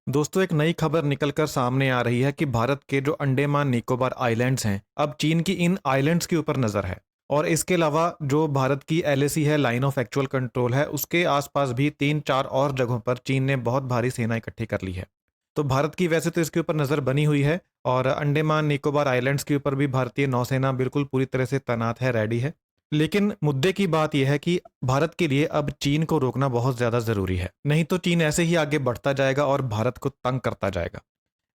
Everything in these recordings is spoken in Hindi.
दोस्तों, एक नई खबर निकलकर सामने आ रही है कि भारत के जो अंडमान निकोबार आइलैंड्स हैं, अब चीन की इन आइलैंड्स के ऊपर नजर है। और इसके अलावा जो भारत की एलएसी है, लाइन ऑफ एक्चुअल कंट्रोल है, उसके आसपास भी तीन चार और जगहों पर चीन ने बहुत भारी सेना इकट्ठी कर ली है। तो भारत की वैसे तो इसके ऊपर नजर बनी हुई है, और अंडमान निकोबार आइलैंड्स के ऊपर भी भारतीय नौसेना बिल्कुल पूरी तरह से तैनात है, रेडी है। लेकिन मुद्दे की बात यह है कि भारत के लिए अब चीन को रोकना बहुत ज्यादा जरूरी है, नहीं तो चीन ऐसे ही आगे बढ़ता जाएगा और भारत को तंग करता जाएगा।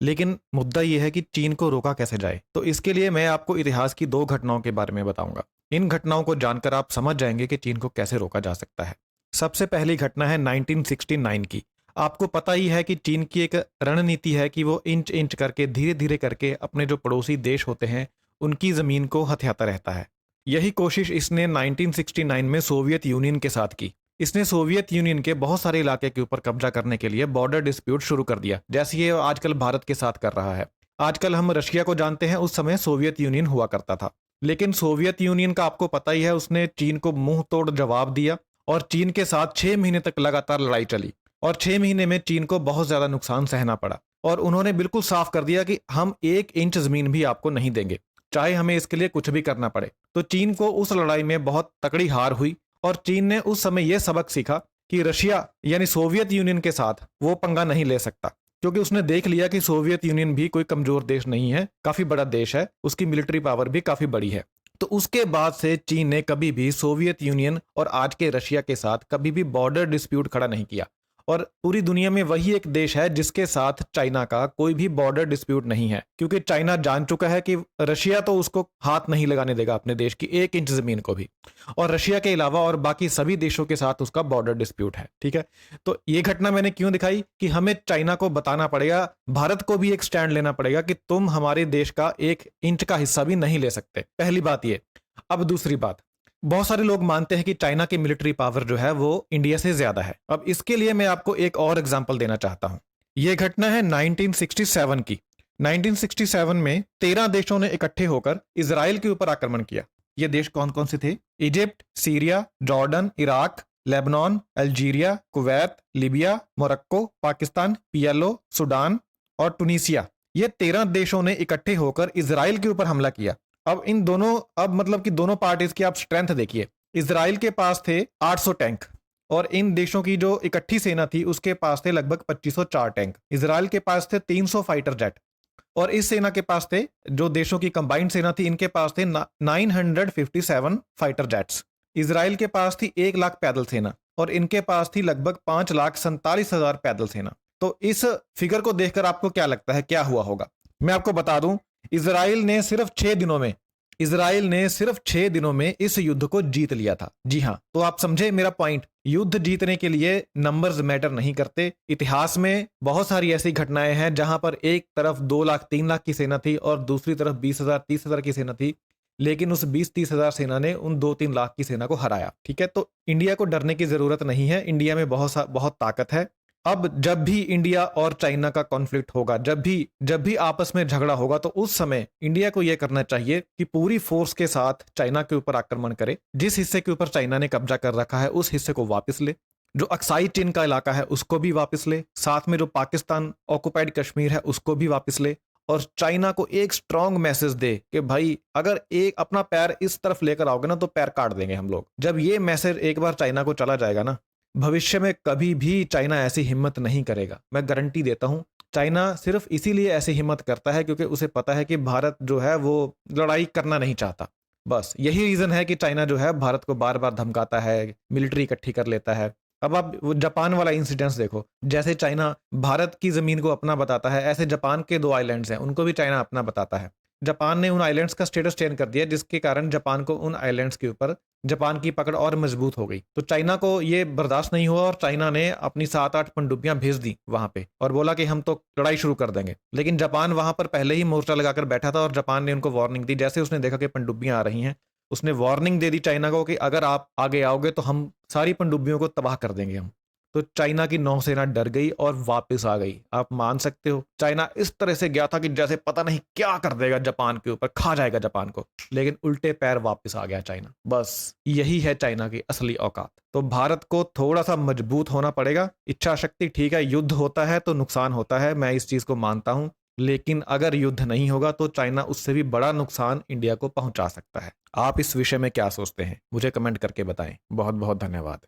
लेकिन मुद्दा यह है कि चीन को रोका कैसे जाए, तो इसके लिए मैं आपको इतिहास की दो घटनाओं के बारे में बताऊंगा। इन घटनाओं को जानकर आप समझ जाएंगे कि चीन को कैसे रोका जा सकता है। सबसे पहली घटना है 1969 की। आपको पता ही है कि चीन की एक रणनीति है कि वो इंच इंच करके, धीरे धीरे करके अपने जो पड़ोसी देश होते हैं उनकी जमीन को हथियाता रहता है। यही कोशिश इसने 1969 में सोवियत यूनियन के साथ की। इसने सोवियत यूनियन के बहुत सारे इलाके के ऊपर कब्जा करने के लिए बॉर्डर डिस्प्यूट शुरू कर दिया, जैसे ये आजकल भारत के साथ कर रहा है। आजकल हम रशिया को जानते हैं, उस समय सोवियत यूनियन हुआ करता था। लेकिन सोवियत यूनियन का आपको पता ही है, उसने चीन को मुंह तोड़ जवाब दिया और चीन के साथ 6 महीने तक लगातार लड़ाई चली। और 6 महीने में चीन को बहुत ज्यादा नुकसान सहना पड़ा। और उन्होंने बिल्कुल साफ कर दिया कि हम 1 इंच जमीन भी आपको नहीं देंगे, चाहे हमें इसके लिए कुछ भी करना पड़े। तो चीन को उस लड़ाई में बहुत तकड़ी हार हुई, और चीन ने उस समय यह सबक सीखा कि रशिया यानी सोवियत यूनियन के साथ वो पंगा नहीं ले सकता, क्योंकि उसने देख लिया कि सोवियत यूनियन भी कोई कमजोर देश नहीं है, काफी बड़ा देश है, उसकी मिलिट्री पावर भी काफी बड़ी है। तो उसके बाद से चीन ने कभी भी सोवियत यूनियन और आज के रशिया के साथ कभी भी बॉर्डर डिस्प्यूट खड़ा नहीं किया। और पूरी दुनिया में वही एक देश है जिसके साथ चाइना का कोई भी बॉर्डर डिस्प्यूट नहीं है, क्योंकि चाइना जान चुका है कि रशिया तो उसको हाथ नहीं लगाने देगा अपने देश की 1 इंच जमीन को भी। और रशिया के अलावा और बाकी सभी देशों के साथ उसका बॉर्डर डिस्प्यूट है, ठीक है। तो ये घटना मैंने क्यों दिखाई कि हमें चाइना को बताना पड़ेगा, भारत को भी एक स्टैंड लेना पड़ेगा कि तुम हमारे देश का 1 इंच का हिस्सा भी नहीं ले सकते। पहली बात ये। अब दूसरी बात, बहुत सारे लोग मानते हैं कि चाइना की मिलिट्री पावर जो है वो इंडिया से ज्यादा है। अब इसके लिए मैं आपको एक और एग्जांपल देना चाहता हूं। यह घटना है 1967 की। 1967 में 13 देशों ने इकट्ठे होकर इजराइल के ऊपर आक्रमण किया। ये देश कौन कौन से थे? Egypt, Syria, Jordan, Iraq, Lebanon, Algeria, Kuwait, Libya, Morocco, Pakistan, PLO, Sudan और टूनिसिया। ये 13 देशों ने इकट्ठे होकर इजराइल के ऊपर हमला किया। अब मतलब कि दोनों पार्टीज की आप स्ट्रेंथ देखिए। इजराइल के पास थे 800 टैंक, और इन देशों की जो इकट्ठी सेना थी उसके पास थे लगभग 2504 टैंक। इजराइल के पास थे 300 फाइटर जेट, और इस सेना के पास थे, जो देशों की कंबाइंड सेना थी, इनके पास थे 957 फाइटर जेट्स। इजराइल के पास थी 1 लाख पैदल सेना, और इनके पास थी लगभग 5,47,000 पैदल सेना। तो इस फिगर को देखकर आपको क्या लगता है क्या हुआ होगा? मैं आपको बता दूं, इजराइल ने सिर्फ 6 दिनों में इस युद्ध को जीत लिया था। जी हां, तो आप समझे मेरा पॉइंट। युद्ध जीतने के लिए नंबर्स मैटर नहीं करते। इतिहास में बहुत सारी ऐसी घटनाएं हैं जहां पर एक तरफ 2 लाख 3 लाख की सेना थी और दूसरी तरफ 20,000 30,000 की सेना थी, लेकिन उस 20-30 हजार सेना ने उन 2-3 लाख की सेना को हराया। ठीक है, तो इंडिया को डरने की जरूरत नहीं है, इंडिया में बहुत ताकत है। अब जब भी इंडिया और चाइना का कॉन्फ्लिक्ट होगा, जब भी आपस में झगड़ा होगा, तो उस समय इंडिया को यह करना चाहिए कि पूरी फोर्स के साथ चाइना के ऊपर आक्रमण करे। जिस हिस्से के ऊपर चाइना ने कब्जा कर रखा है उस हिस्से को वापस ले, जो अक्साई चीन का इलाका है उसको भी वापस ले, साथ में जो पाकिस्तान ऑक्युपाइड कश्मीर है उसको भी वापस ले, और चाइना को एक स्ट्रांग मैसेज दे कि भाई अगर एक अपना पैर इस तरफ लेकर आओगे ना तो पैर काट देंगे हम लोग। जब ये मैसेज एक बार चाइना को चला जाएगा ना, भविष्य में कभी भी चाइना ऐसी हिम्मत नहीं करेगा, मैं गारंटी देता हूं। चाइना सिर्फ इसीलिए ऐसी हिम्मत करता है क्योंकि उसे पता है कि भारत जो है वो लड़ाई करना नहीं चाहता। बस यही रीजन है कि चाइना जो है भारत को बार बार धमकाता है, मिलिट्री इकट्ठी कर लेता है। अब आप वो जापान वाला इंसिडेंस देखो, जैसे चाइना भारत की जमीन को अपना बताता है, ऐसे जापान के 2 आइलैंड्स हैं उनको भी चाइना अपना बताता है। जापान ने उन आइलैंड्स का स्टेटस चेंज कर दिया, जिसके कारण जापान को उन आइलैंड्स के ऊपर जापान की पकड़ और मजबूत हो गई। तो चाइना को ये बर्दाश्त नहीं हुआ और चाइना ने अपनी 7-8 पनडुब्बियां भेज दी वहां पे और बोला कि हम तो लड़ाई शुरू कर देंगे। लेकिन जापान वहां पर पहले ही मोर्चा लगाकर बैठा था और जापान ने उनको वार्निंग दी। जैसे उसने देखा कि पनडुब्बियां आ रही हैं, उसने वार्निंग दे दी चाइना को कि अगर आप आगे आओगे तो हम सारी पनडुब्बियों को तबाह कर देंगे हम। तो चाइना की नौसेना डर गई और वापस आ गई। आप मान सकते हो, चाइना इस तरह से गया था कि जैसे पता नहीं क्या कर देगा जापान के ऊपर, खा जाएगा जापान को, लेकिन उल्टे पैर वापस आ गया चाइना। बस यही है चाइना की असली औकात। तो भारत को थोड़ा सा मजबूत होना पड़ेगा। इच्छा शक्ति ठीक है, युद्ध होता है तो नुकसान होता है, मैं इस चीज को मानता हूं, लेकिन अगर युद्ध नहीं होगा तो चाइना उससे भी बड़ा नुकसान इंडिया को पहुंचा सकता है। आप इस विषय में क्या सोचते हैं, मुझे कमेंट करके बताएं। बहुत बहुत धन्यवाद।